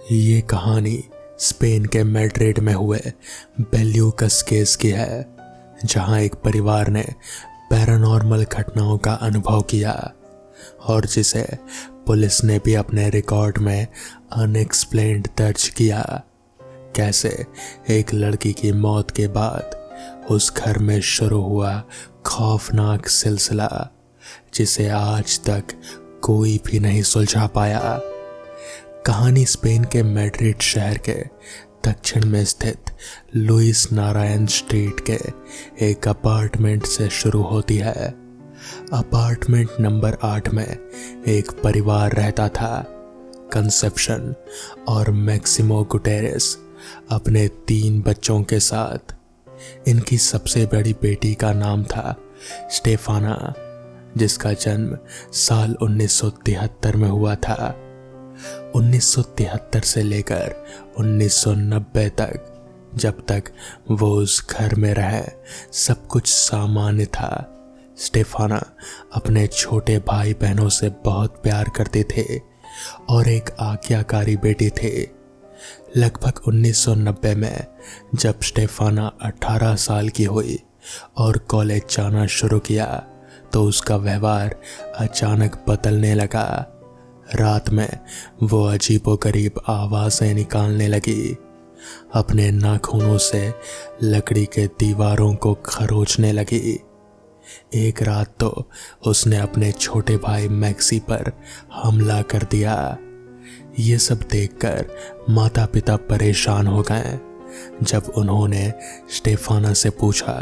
ये कहानी स्पेन के मैड्रिड में हुए बेल्यूकस केस की है, जहां एक परिवार ने पैरानॉर्मल घटनाओं का अनुभव किया और जिसे पुलिस ने भी अपने रिकॉर्ड में अनएक्सप्लेन्ड दर्ज किया। कैसे एक लड़की की मौत के बाद उस घर में शुरू हुआ खौफनाक सिलसिला, जिसे आज तक कोई भी नहीं सुलझा पाया। कहानी स्पेन के मैड्रिड शहर के दक्षिण में स्थित लुइस नारायण स्ट्रीट के एक अपार्टमेंट से शुरू होती है। अपार्टमेंट नंबर 8 में एक परिवार रहता था। कंसेप्शन और मैक्सिमो गुटेरेस अपने 3 बच्चों के साथ। इनकी सबसे बड़ी बेटी का नाम था स्टेफाना, जिसका जन्म साल 1973 में हुआ था। 1973 से लेकर 1990 तक, जब तक वो उस घर में रहे, सब कुछ सामान्य था। स्टेफाना अपने छोटे भाई बहनों से बहुत प्यार करते थे और एक आज्ञाकारी बेटी थे। लगभग 1990 में जब स्टेफाना 18 साल की हुई और कॉलेज जाना शुरू किया, तो उसका व्यवहार अचानक बदलने लगा। रात में वो अजीबोगरीब आवाज़ें निकालने लगी, अपने नाखूनों से लकड़ी के दीवारों को खरोचने लगी। एक रात तो उसने अपने छोटे भाई मैक्सी पर हमला कर दिया। ये सब देखकर माता पिता परेशान हो गए। जब उन्होंने स्टेफाना से पूछा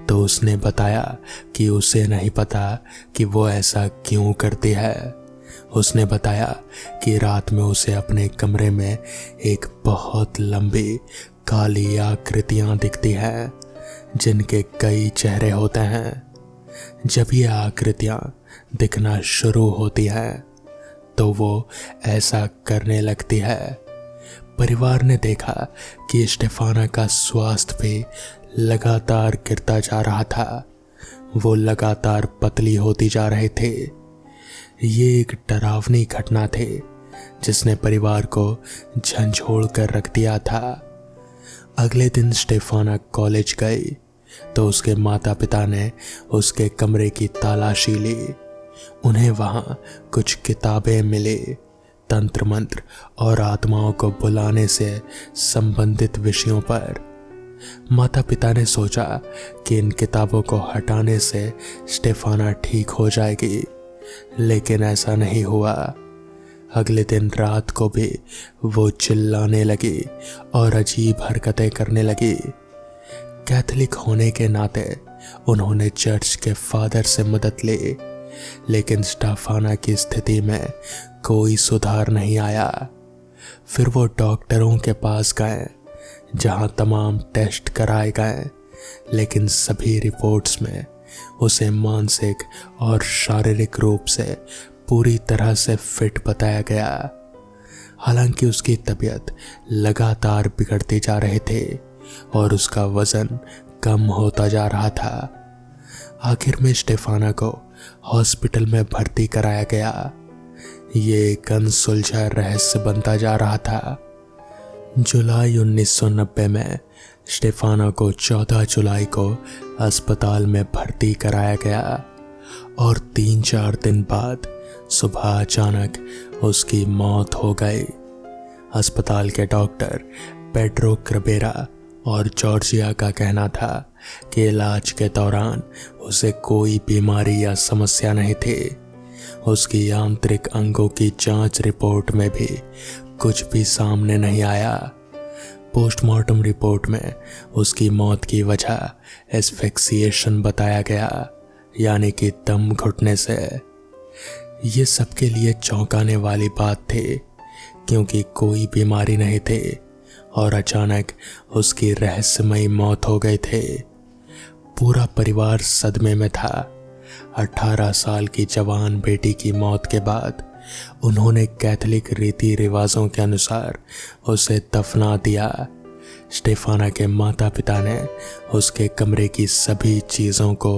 तो उसने बताया कि उसे नहीं पता कि वो ऐसा क्यों करती है। उसने बताया कि रात में उसे अपने कमरे में एक बहुत लंबी काली आकृतियां दिखती हैं, जिनके कई चेहरे होते हैं। जब ये आकृतियां दिखना शुरू होती हैं, तो वो ऐसा करने लगती है। परिवार ने देखा कि स्टेफाना का स्वास्थ्य भी लगातार गिरता जा रहा था। वो लगातार पतली होती जा रहे थे। ये एक डरावनी घटना थी जिसने परिवार को झंझोड़ कर रख दिया था। अगले दिन स्टेफाना कॉलेज गई तो उसके माता पिता ने उसके कमरे की तलाशी ली। उन्हें वहां कुछ किताबें मिली, तंत्र मंत्र और आत्माओं को बुलाने से संबंधित विषयों पर। माता पिता ने सोचा कि इन किताबों को हटाने से स्टेफाना ठीक हो जाएगी, लेकिन ऐसा नहीं हुआ। अगले दिन रात को भी वो चिल्लाने लगी और अजीब हरकतें करने लगी। कैथोलिक होने के नाते उन्होंने चर्च के फादर से मदद ली, लेकिन स्टेफाना की स्थिति में कोई सुधार नहीं आया। फिर वो डॉक्टरों के पास गए, जहां तमाम टेस्ट कराए गए, लेकिन सभी रिपोर्ट्स में उसे मानसिक और शारीरिक रूप से पूरी तरह से फिट बताया गया। हालांकि उसकी तबीयत लगातार बिगड़ती जा रही थी और उसका वजन कम होता जा रहा था। आखिर में स्टेफाना को हॉस्पिटल में भर्ती कराया गया। ये एक अनसुलझा रहस्य बनता जा रहा था। जुलाई 1990 में स्टेफाना को 14 जुलाई को अस्पताल में भर्ती कराया गया और 3-4 दिन बाद सुबह अचानक उसकी मौत हो गई। अस्पताल के डॉक्टर पेड्रो क्रेबेरा और जॉर्जिया का कहना था कि इलाज के दौरान उसे कोई बीमारी या समस्या नहीं थी। उसकी आंतरिक अंगों की जांच रिपोर्ट में भी कुछ भी सामने नहीं आया। पोस्टमार्टम रिपोर्ट में उसकी मौत की वजह एस्फिक्सिएशन बताया गया, यानी कि दम घुटने से। ये सबके लिए चौंकाने वाली बात थी, क्योंकि कोई बीमारी नहीं थी और अचानक उसकी रहस्यमयी मौत हो गई थी। पूरा परिवार सदमे में था। 18 साल की जवान बेटी की मौत के बाद उन्होंने कैथोलिक रीति रिवाजों के अनुसार उसे दफना दिया। स्टेफाना के माता पिता ने उसके कमरे की सभी चीज़ों को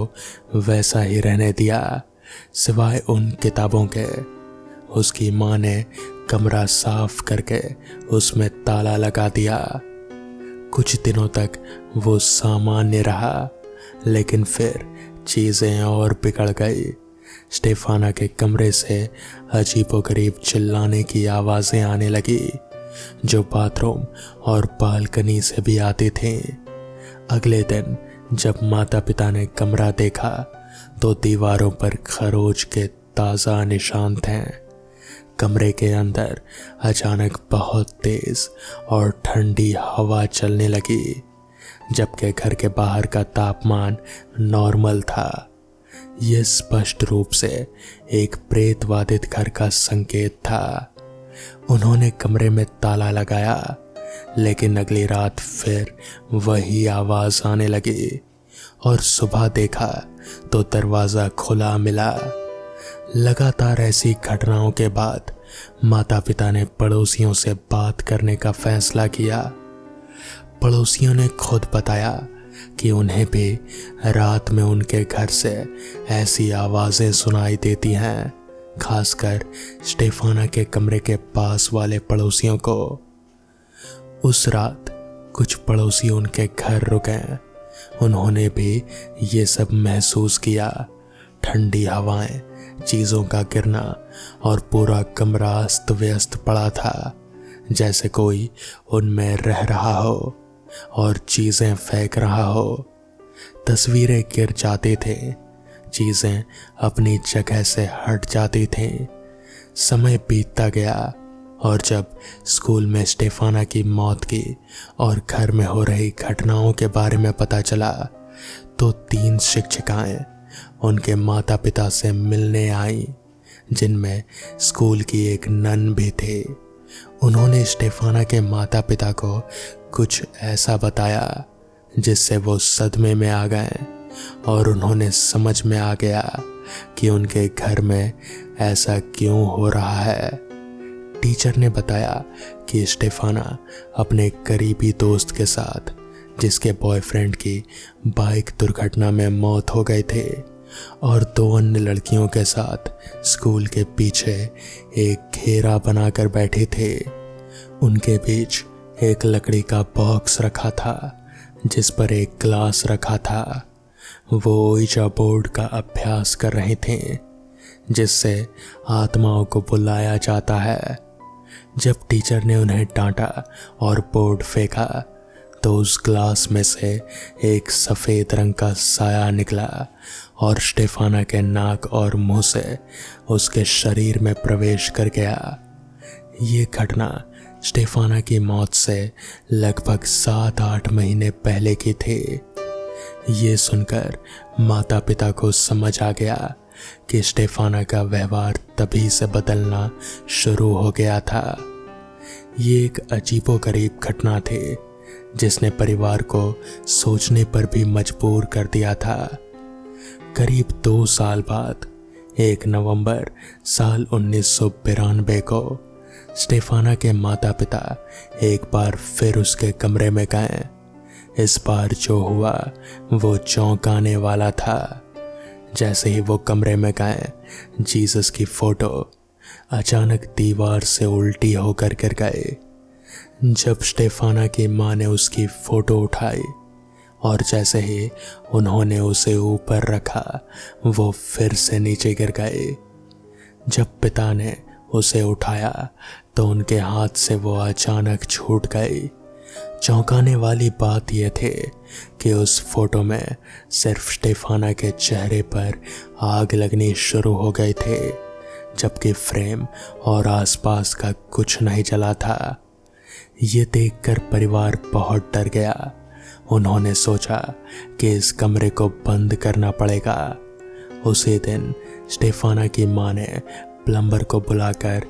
वैसा ही रहने दिया, सिवाय उन किताबों के। उसकी माँ ने कमरा साफ करके उसमें ताला लगा दिया। कुछ दिनों तक वो सामान्य रहा, लेकिन फिर चीजें और बिगड़ गई। स्टेफाना के कमरे से अजीबोगरीब चिल्लाने की आवाजें आने लगी, जो बाथरूम और बालकनी से भी आती थी। अगले दिन जब माता पिता ने कमरा देखा तो दीवारों पर खरोच के ताज़ा निशान थे। कमरे के अंदर अचानक बहुत तेज और ठंडी हवा चलने लगी, जबकि घर के बाहर का तापमान नॉर्मल था। यह स्पष्ट रूप से एक प्रेत बाधित घर का संकेत था। उन्होंने कमरे में ताला लगाया, लेकिन अगली रात फिर वही आवाज आने लगी और सुबह देखा तो दरवाजा खुला मिला। लगातार ऐसी घटनाओं के बाद माता पिता ने पड़ोसियों से बात करने का फैसला किया। पड़ोसियों ने खुद बताया कि उन्हें भी रात में उनके घर से ऐसी आवाजें सुनाई देती हैं, खासकर स्टेफाना के कमरे के पास वाले पड़ोसियों को। उस रात कुछ पड़ोसी उनके घर रुके। उन्होंने भी ये सब महसूस किया। ठंडी हवाएं, चीजों का गिरना और पूरा कमरा अस्त व्यस्त पड़ा था, जैसे कोई उनमें रह रहा हो और चीजें फेंक रहा हो। तस्वीरें गिर जाती थे, चीजें अपनी जगह से हट जाती थी। समय बीतता गया और जब स्कूल में स्टेफाना की मौत की और घर में हो रही घटनाओं के बारे में पता चला तो 3 शिक्षिकाएं उनके माता पिता से मिलने आईं, जिनमें स्कूल की एक नन भी थी। उन्होंने स्टेफाना के माता पिता को कुछ ऐसा बताया जिससे वो सदमे में आ गए और उन्होंने समझ में आ गया कि उनके घर में ऐसा क्यों हो रहा है। टीचर ने बताया कि स्टेफाना अपने करीबी दोस्त के साथ, जिसके बॉयफ्रेंड की बाइक दुर्घटना में मौत हो गई थी, और 2 अन्य लड़कियों के साथ स्कूल के पीछे एक घेरा बनाकर बैठे थे। उनके बीच एक लकड़ी का बॉक्स रखा था जिस पर एक ग्लास रखा था। वो ओइजा बोर्ड का अभ्यास कर रहे थे, जिससे आत्माओं को बुलाया जाता है। जब टीचर ने उन्हें डांटा और बोर्ड फेंका तो उस ग्लास में से एक सफ़ेद रंग का साया निकला और स्टेफाना के नाक और मुंह से उसके शरीर में प्रवेश कर गया। ये घटना स्टेफाना की मौत से लगभग 7-8 महीने पहले की थी। ये सुनकर माता पिता को समझ आ गया कि स्टेफाना का व्यवहार तभी से बदलना शुरू हो गया था। ये एक अजीबोगरीब घटना थी जिसने परिवार को सोचने पर भी मजबूर कर दिया था। करीब 2 साल बाद 1 नवंबर साल 1992 को स्टेफाना के माता पिता एक बार फिर उसके कमरे में गए। इस बार जो हुआ वो चौंकाने वाला था। जैसे ही वो कमरे में गए, जीसस की फोटो अचानक दीवार से उल्टी होकर गिर गई। जब स्टेफाना की माँ ने उसकी फोटो उठाई और जैसे ही उन्होंने उसे ऊपर रखा, वो फिर से नीचे गिर गई। जब पिता ने उसे उठाया तो उनके हाथ से वो अचानक छूट गई। चौंकाने वाली बात यह थी कि उस फोटो में सिर्फ स्टेफाना के चेहरे पर आग लगनी शुरू हो गई थी, जबकि फ्रेम और आसपास का कुछ नहीं जला था। ये देखकर परिवार बहुत डर गया। उन्होंने सोचा कि इस कमरे को बंद करना पड़ेगा। उसी दिन स्टेफाना की माँ ने प्लम्बर को बुलाकर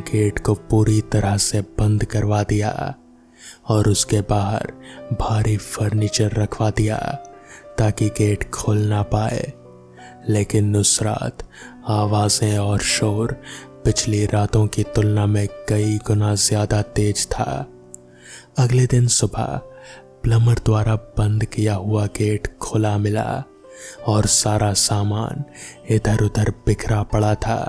गेट को पूरी तरह से बंद करवा दिया और उसके बाहर भारी फर्नीचर रखवा दिया ताकि गेट खुल ना पाए। लेकिन उस रात आवाज़ें और शोर पिछली रातों की तुलना में कई गुना ज़्यादा तेज था। अगले दिन सुबह प्लम्बर द्वारा बंद किया हुआ गेट खुला मिला और सारा सामान इधर उधर बिखरा पड़ा था।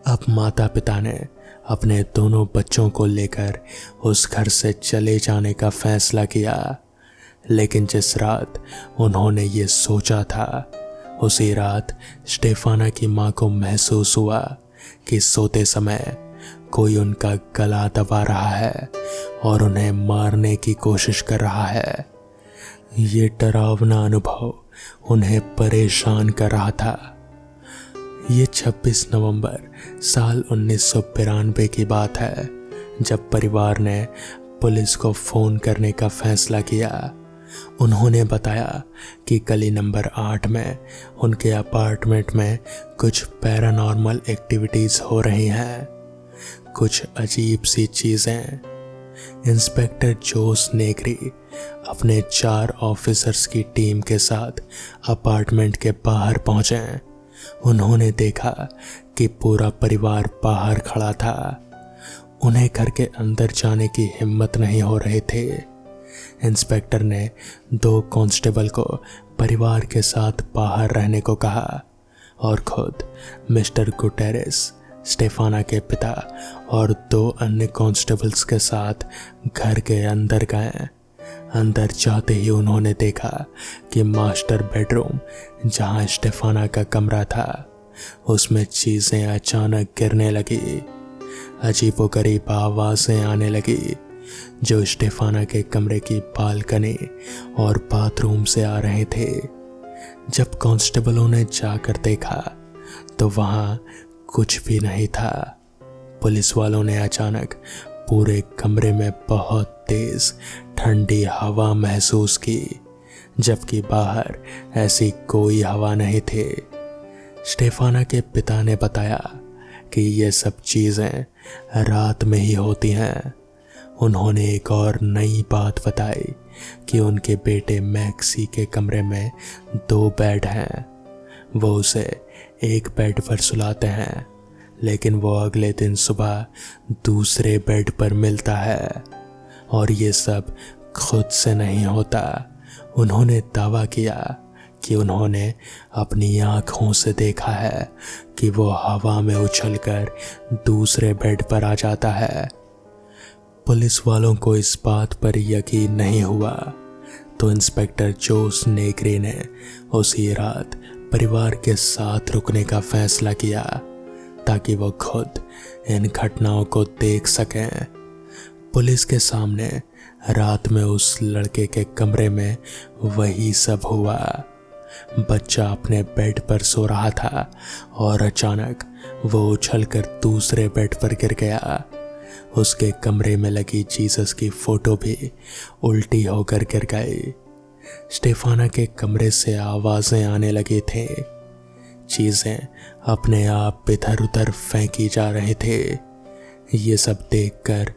अब माता पिता ने अपने दोनों बच्चों को लेकर उस घर से चले जाने का फैसला किया। लेकिन जिस रात उन्होंने ये सोचा था, उसी रात स्टेफाना की माँ को महसूस हुआ कि सोते समय कोई उनका गला दबा रहा है और उन्हें मारने की कोशिश कर रहा है। ये डरावना अनुभव उन्हें परेशान कर रहा था। ये 26 नवंबर साल 1992 की बात है, जब परिवार ने पुलिस को फ़ोन करने का फैसला किया। उन्होंने बताया कि गली नंबर 8 में उनके अपार्टमेंट में कुछ पैरानॉर्मल एक्टिविटीज़ हो रही हैं, कुछ अजीब सी चीज़ें। इंस्पेक्टर जोस नेग्री अपने 4 ऑफिसर्स की टीम के साथ अपार्टमेंट के बाहर पहुंचे। उन्होंने देखा कि पूरा परिवार बाहर खड़ा था। उन्हें घर के अंदर जाने की हिम्मत नहीं हो रही थी। इंस्पेक्टर ने 2 कांस्टेबल को परिवार के साथ बाहर रहने को कहा और खुद मिस्टर गुटेरेस, स्टेफाना के पिता और 2 अन्य कांस्टेबल्स के साथ घर के अंदर गए। अंदर जाते ही उन्होंने देखा कि मास्टर बेडरूम, जहां स्टेफाना का कमरा था, उसमें चीज़ें अचानक गिरने लगी। अजीबोगरीब आवाज़ें आने लगी जो स्टेफाना के कमरे की बालकनी और बाथरूम से आ रहे थे। जब कांस्टेबलों ने जाकर देखा तो वहां कुछ भी नहीं था। पुलिस वालों ने अचानक पूरे कमरे में बहुत तेज ठंडी हवा महसूस की, जबकि बाहर ऐसी कोई हवा नहीं थी। स्टेफाना के पिता ने बताया कि ये सब चीज़ें रात में ही होती हैं। उन्होंने एक और नई बात बताई कि उनके बेटे मैक्सी के कमरे में 2 बेड हैं। वो उसे एक बेड पर सुलाते हैं, लेकिन वो अगले दिन सुबह दूसरे बेड पर मिलता है और ये सब खुद से नहीं होता। उन्होंने दावा किया कि उन्होंने अपनी आँखों से देखा है कि वो हवा में उछलकर दूसरे बेड पर आ जाता है। पुलिस वालों को इस बात पर यकीन नहीं हुआ, तो इंस्पेक्टर जोस नेग्री ने उसी रात परिवार के साथ रुकने का फैसला किया ताकि वो खुद इन घटनाओं को देख सकें। पुलिस के सामने रात में उस लड़के के कमरे में वही सब हुआ। बच्चा अपने बेड पर सो रहा था और अचानक वो उछलकर दूसरे बेड पर गिर गया। उसके कमरे में लगी जीसस की फोटो भी उल्टी होकर गिर गई। स्टेफाना के कमरे से आवाज़ें आने लगी थी। चीज़ें अपने आप इधर उधर फेंकी जा रहे थे। ये सब देखकर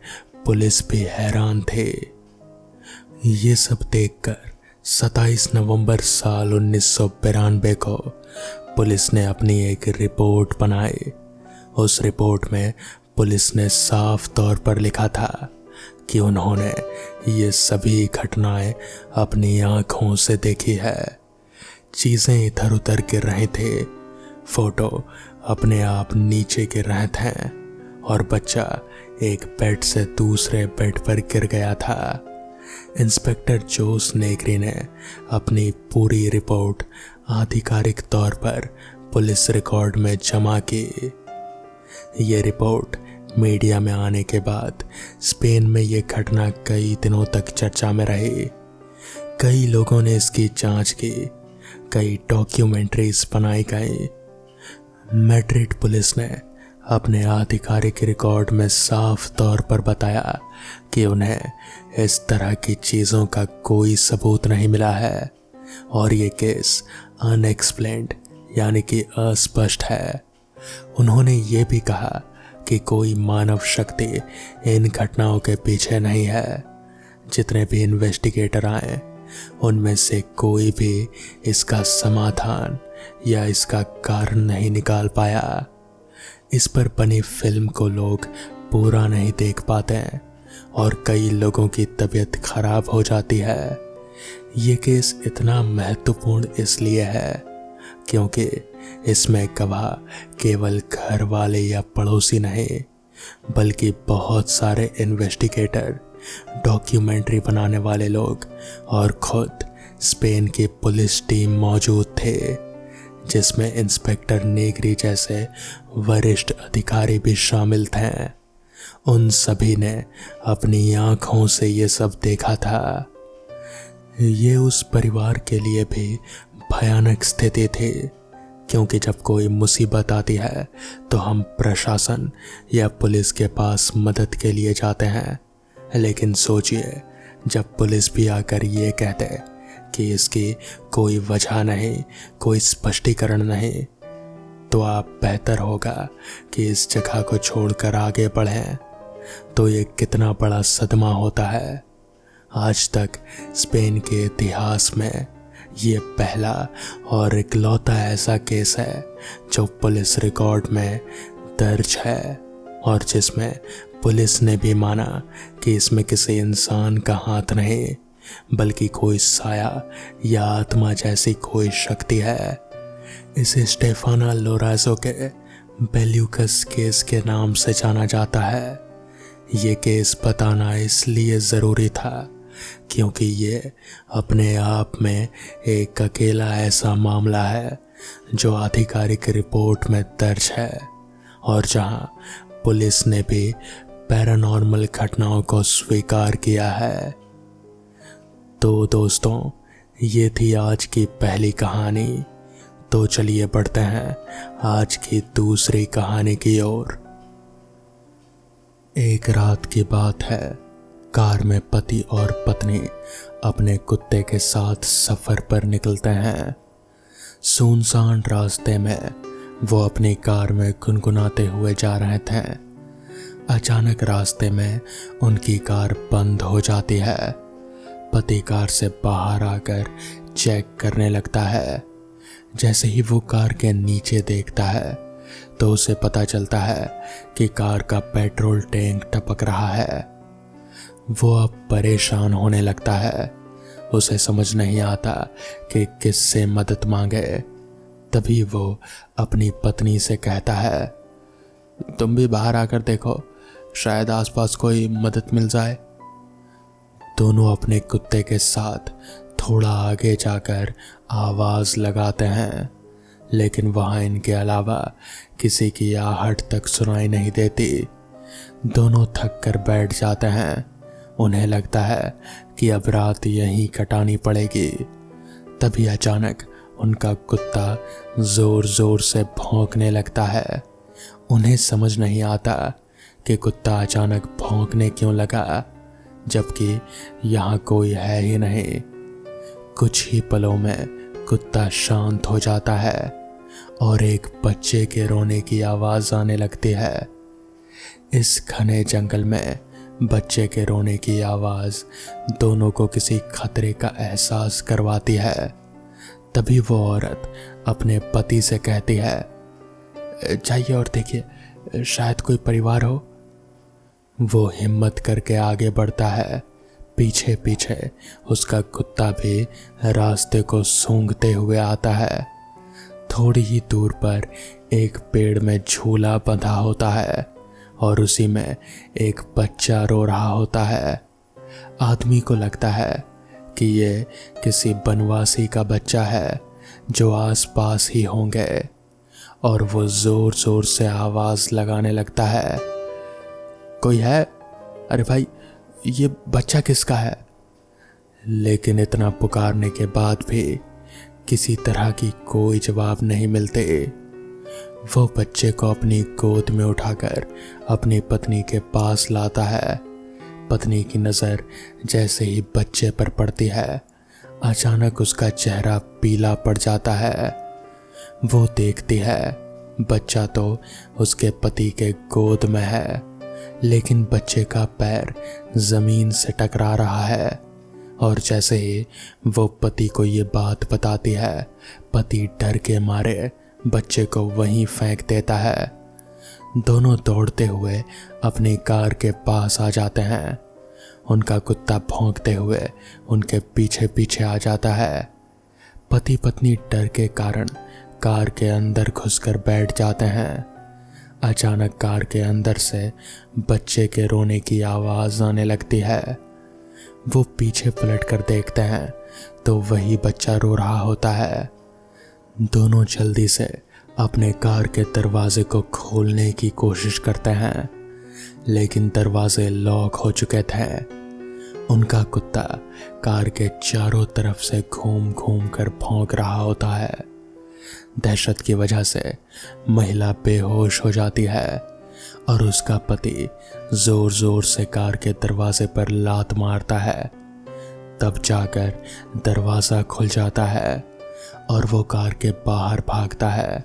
पुलिस भी हैरान थे। ये सब देखकर 27 नवंबर साल 1992 को पुलिस ने अपनी एक रिपोर्ट बनाई। उस रिपोर्ट में पुलिस ने साफ तौर पर लिखा था कि उन्होंने ये सभी घटनाएं अपनी आंखों से देखी है। चीज़ें इधर उधर गिर रहे थे, फोटो अपने आप नीचे गिर रहे थे और बच्चा एक बेड से दूसरे बेड पर गिर गया था। इंस्पेक्टर जोस नेग्री ने अपनी पूरी रिपोर्ट आधिकारिक तौर पर पुलिस रिकॉर्ड में जमा की। ये रिपोर्ट मीडिया में आने के बाद स्पेन में ये घटना कई दिनों तक चर्चा में रही। कई लोगों ने इसकी जांच की, कई डॉक्यूमेंट्रीज बनाई गई। मैड्रिड पुलिस ने अपने आधिकारिक रिकॉर्ड में साफ तौर पर बताया कि उन्हें इस तरह की चीज़ों का कोई सबूत नहीं मिला है और ये केस अनएक्सप्लेन्ड यानी कि अस्पष्ट है। उन्होंने ये भी कहा कि कोई मानव शक्ति इन घटनाओं के पीछे नहीं है। जितने भी इन्वेस्टिगेटर आए उनमें से कोई भी इसका समाधान या इसका कारण नहीं निकाल पाया। इस पर बनी फिल्म को लोग पूरा नहीं देख पाते हैं और कई लोगों की तबीयत खराब हो जाती है। ये केस इतना महत्वपूर्ण इसलिए है क्योंकि इसमें गवाह केवल घर वाले या पड़ोसी नहीं बल्कि बहुत सारे इन्वेस्टिगेटर, डॉक्यूमेंट्री बनाने वाले लोग और खुद स्पेन की पुलिस टीम मौजूद थे, जिसमें इंस्पेक्टर नेग्री जैसे वरिष्ठ अधिकारी भी शामिल थे। उन सभी ने अपनी आंखों से ये सब देखा था। ये उस परिवार के लिए भी भयानक स्थिति थी, क्योंकि जब कोई मुसीबत आती है तो हम प्रशासन या पुलिस के पास मदद के लिए जाते हैं, लेकिन सोचिए जब पुलिस भी आकर ये कहते कि इसकी कोई वजह नहीं, कोई स्पष्टीकरण नहीं, तो आप बेहतर होगा कि इस जगह को छोड़कर आगे बढ़ें। तो ये कितना बड़ा सदमा होता है। आज तक स्पेन के इतिहास में ये पहला और इकलौता ऐसा केस है जो पुलिस रिकॉर्ड में दर्ज है और जिसमें पुलिस ने भी माना कि इसमें किसी इंसान का हाथ नहीं, बल्कि कोई साया या आत्मा जैसी कोई शक्ति है। इसे स्टेफाना लोरेंजो के बेल्यूकस केस के नाम से जाना जाता है। ये केस बताना इसलिए ज़रूरी था क्योंकि ये अपने आप में एक अकेला ऐसा मामला है जो आधिकारिक रिपोर्ट में दर्ज है और जहां पुलिस ने भी पैरानॉर्मल घटनाओं को स्वीकार किया है। तो दोस्तों, ये थी आज की पहली कहानी। तो चलिए बढ़ते हैं आज की दूसरी कहानी की ओर। एक रात की बात है। कार में पति और पत्नी अपने कुत्ते के साथ सफर पर निकलते हैं। सुनसान रास्ते में वो अपनी कार में गुनगुनाते हुए जा रहे थे। अचानक रास्ते में उनकी कार बंद हो जाती है। पति कार से बाहर आकर चेक करने लगता है। जैसे ही वो कार के नीचे देखता है तो उसे पता चलता है कि कार का पेट्रोल टैंक टपक रहा है। वो अब परेशान होने लगता है। उसे समझ नहीं आता कि किससे मदद मांगे। तभी वो अपनी पत्नी से कहता है, तुम भी बाहर आकर देखो, शायद आसपास कोई मदद मिल जाए। दोनों अपने कुत्ते के साथ थोड़ा आगे जाकर आवाज लगाते हैं, लेकिन वहां इनके अलावा किसी की आहट तक सुनाई नहीं देती। दोनों थक कर बैठ जाते हैं। उन्हें लगता है कि अब रात यहीं कटानी पड़ेगी। तभी अचानक उनका कुत्ता जोर जोर से भौंकने लगता है। उन्हें समझ नहीं आता कि कुत्ता अचानक भौंकने क्यों लगा, जबकि यहाँ कोई है ही नहीं। कुछ ही पलों में कुत्ता शांत हो जाता है और एक बच्चे के रोने की आवाज आने लगती है। इस घने जंगल में बच्चे के रोने की आवाज दोनों को किसी खतरे का एहसास करवाती है। तभी वो औरत अपने पति से कहती है, जाइए और देखिए, शायद कोई परिवार हो। वो हिम्मत करके आगे बढ़ता है। पीछे पीछे उसका कुत्ता भी रास्ते को सूंघते हुए आता है। थोड़ी ही दूर पर एक पेड़ में झूला बंधा होता है और उसी में एक बच्चा रो रहा होता है। आदमी को लगता है कि ये किसी बनवासी का बच्चा है जो आसपास ही होंगे और वो जोर जोर से आवाज लगाने लगता है, कोई है? अरे भाई, ये बच्चा किसका है? लेकिन इतना पुकारने के बाद भी किसी तरह की कोई जवाब नहीं मिलते। वो बच्चे को अपनी गोद में उठाकर अपनी पत्नी के पास लाता है। पत्नी की नज़र जैसे ही बच्चे पर पड़ती है, अचानक उसका चेहरा पीला पड़ जाता है। वो देखती है बच्चा तो उसके पति के गोद में है, लेकिन बच्चे का पैर जमीन से टकरा रहा है। और जैसे ही वो पति को ये बात बताती है, पति डर के मारे बच्चे को वहीं फेंक देता है। दोनों दौड़ते हुए अपनी कार के पास आ जाते हैं। उनका कुत्ता भौंकते हुए उनके पीछे पीछे आ जाता है। पति पत्नी डर के कारण कार के अंदर घुसकर बैठ जाते हैं। अचानक कार के अंदर से बच्चे के रोने की आवाज़ आने लगती है। वो पीछे पलट कर देखते हैं तो वही बच्चा रो रहा होता है। दोनों जल्दी से अपने कार के दरवाजे को खोलने की कोशिश करते हैं, लेकिन दरवाजे लॉक हो चुके थे। उनका कुत्ता कार के चारों तरफ से घूम घूम कर भौंक रहा होता है। दहशत की वजह से महिला बेहोश हो जाती है और उसका पति जोर जोर से कार के दरवाजे पर लात मारता है। तब जाकर दरवाज़ा खुल जाता है और वो कार के बाहर भागता है।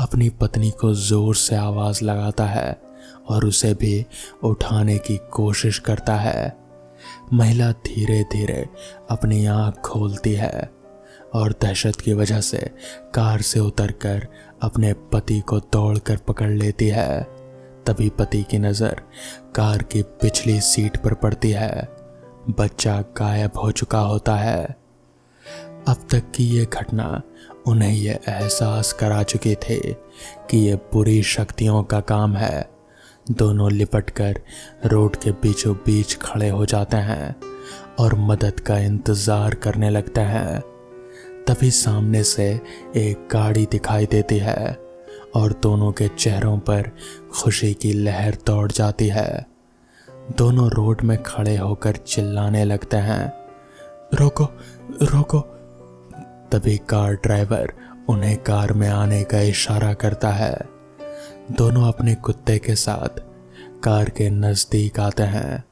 अपनी पत्नी को जोर से आवाज़ लगाता है और उसे भी उठाने की कोशिश करता है। महिला धीरे धीरे अपनी आँख खोलती है और दहशत की वजह से कार से उतरकर अपने पति को दौड़कर पकड़ लेती है। तभी पति की नज़र कार की पिछली सीट पर पड़ती है। बच्चा गायब हो चुका होता है। अब तक की ये घटना उन्हें ये एहसास करा चुकी थी कि ये बुरी शक्तियों का काम है। दोनों लिपटकर रोड के बीचों बीच खड़े हो जाते हैं और मदद का इंतज़ार करने लगते हैं। तभी सामने से एक गाड़ी दिखाई देती है और दोनों के चेहरों पर खुशी की लहर दौड़ जाती है। दोनों रोड में खड़े होकर चिल्लाने लगते हैं, रोको रोको। तभी कार ड्राइवर उन्हें कार में आने का इशारा करता है। दोनों अपने कुत्ते के साथ कार के नज़दीक आते हैं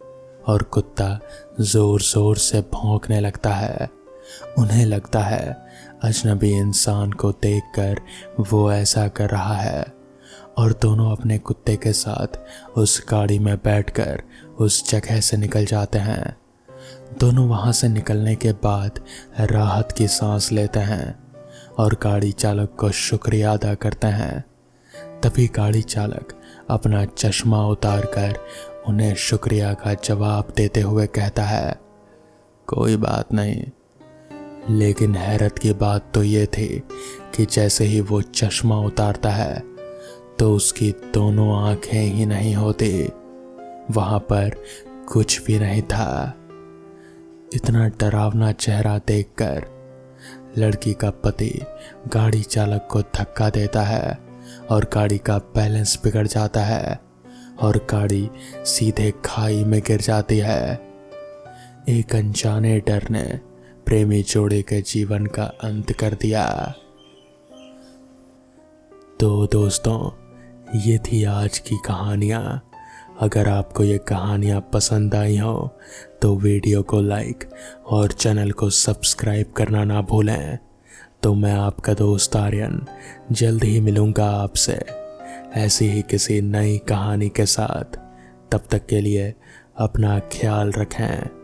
और कुत्ता ज़ोर ज़ोर से भौंकने लगता है। उन्हें लगता है अजनबी इंसान को देखकर वो ऐसा कर रहा है और दोनों अपने कुत्ते के साथ उस गाड़ी में बैठकर उस जगह से निकल जाते हैं। दोनों वहाँ से निकलने के बाद राहत की सांस लेते हैं और गाड़ी चालक को शुक्रिया अदा करते हैं। तभी गाड़ी चालक अपना चश्मा उतारकर उन्हें शुक्रिया का जवाब देते हुए कहता है, कोई बात नहीं। लेकिन हैरत की बात तो ये थी कि जैसे ही वो चश्मा उतारता है तो उसकी दोनों आंखें ही नहीं होती, वहाँ पर कुछ भी नहीं था। इतना डरावना चेहरा देखकर लड़की का पति गाड़ी चालक को धक्का देता है और गाड़ी का बैलेंस बिगड़ जाता है और गाड़ी सीधे खाई में गिर जाती है। एक अनजाने डर ने प्रेमी जोड़े के जीवन का अंत कर दिया। तो दोस्तों, ये थी आज की कहानियाँ। अगर आपको ये कहानियाँ पसंद आई हो तो वीडियो को लाइक और चैनल को सब्सक्राइब करना ना भूलें। तो मैं आपका दोस्त आर्यन जल्द ही मिलूँगा आपसे ऐसी ही किसी नई कहानी के साथ। तब तक के लिए अपना ख्याल रखें।